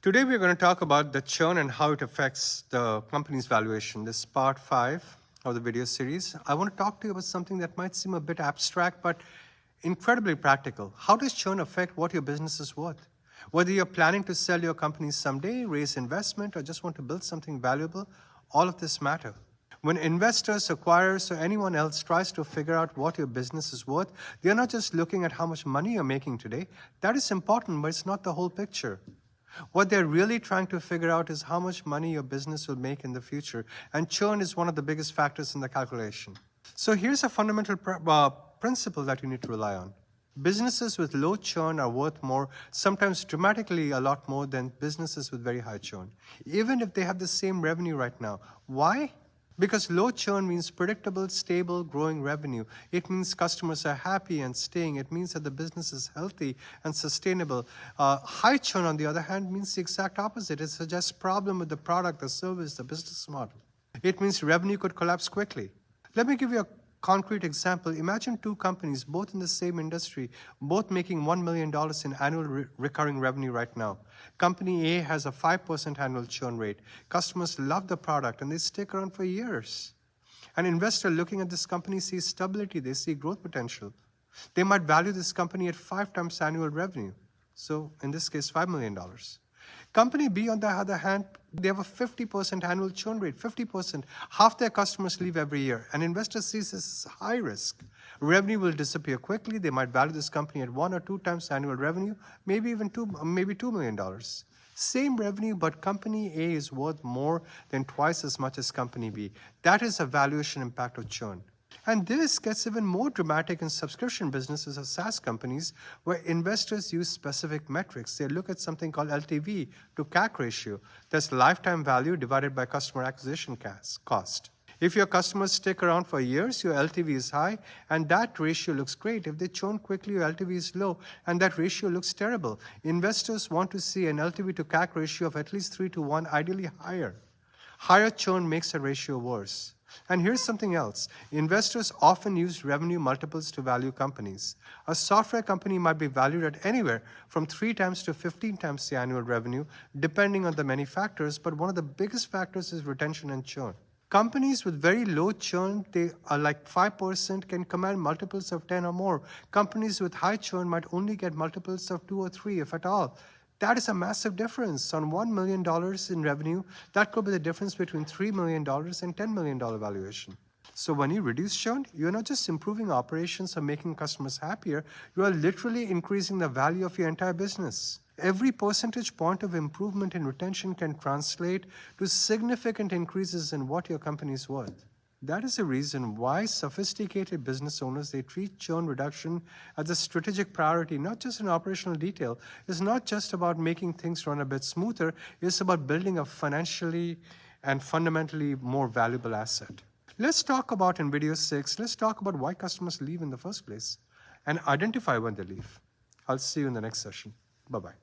Today we're going to talk about the churn and how it affects the company's valuation. This is part 5 of the video series. I want to talk to you about something that might seem a bit abstract, but incredibly practical. How does churn affect what your business is worth? Whether you're planning to sell your company someday, raise investment, or just want to build something valuable, all of this matter. When investors, acquirers, or anyone else tries to figure out what your business is worth, they're not just looking at how much money you're making today. That is important, but it's not the whole picture. What they're really trying to figure out is how much money your business will make in the future, and churn is one of the biggest factors in the calculation. So here's a fundamental principle that you need to rely on. Businesses with low churn are worth more, sometimes dramatically a lot more than businesses with very high churn, even if they have the same revenue right now. Why? Because low churn means predictable, stable, growing revenue. It means customers are happy and staying. It means that the business is healthy and sustainable. High churn, on the other hand, means the exact opposite. It suggests problem with the product, the service, the business model. It means revenue could collapse quickly. Let me give you a concrete example. Imagine two companies, both in the same industry, both making $1 million in annual recurring revenue right now. Company A has a 5% annual churn rate. Customers love the product and they stick around for years. An investor looking at this company sees stability, they see growth potential. They might value this company at 5 times annual revenue. So in this case, $5 million. Company B, on the other hand, they have a 50% annual churn rate, 50%. Half their customers leave every year. An investor sees this as high risk. Revenue will disappear quickly. They might value this company at 1 or 2 times annual revenue, maybe even $2 million. Same revenue, but company A is worth more than twice as much as company B. That is a valuation impact of churn. And this gets even more dramatic in subscription businesses or SaaS companies where investors use specific metrics. They look at something called LTV to CAC ratio. That's lifetime value divided by customer acquisition cost. If your customers stick around for years, your LTV is high, and that ratio looks great. If they churn quickly, your LTV is low, and that ratio looks terrible. Investors want to see an LTV to CAC ratio of at least 3 to 1, ideally higher. Higher churn makes the ratio worse. And here's something else. Investors often use revenue multiples to value companies. A software company might be valued at anywhere from 3 times to 15 times the annual revenue, depending on the many factors, but one of the biggest factors is retention and churn. Companies with very low churn, they are like 5%, can command multiples of 10 or more. Companies with high churn might only get multiples of 2 or 3, if at all. That is a massive difference. On $1 million in revenue, that could be the difference between $3 million and $10 million valuation. So when you reduce churn, you're not just improving operations or making customers happier, you are literally increasing the value of your entire business. Every percentage point of improvement in retention can translate to significant increases in what your company is worth. That is the reason why sophisticated business owners, they treat churn reduction as a strategic priority, not just an operational detail. It's not just about making things run a bit smoother. It's about building a financially and fundamentally more valuable asset. Let's talk about, in video 6, let's talk about why customers leave in the first place and identify when they leave. I'll see you in the next session. Bye-bye.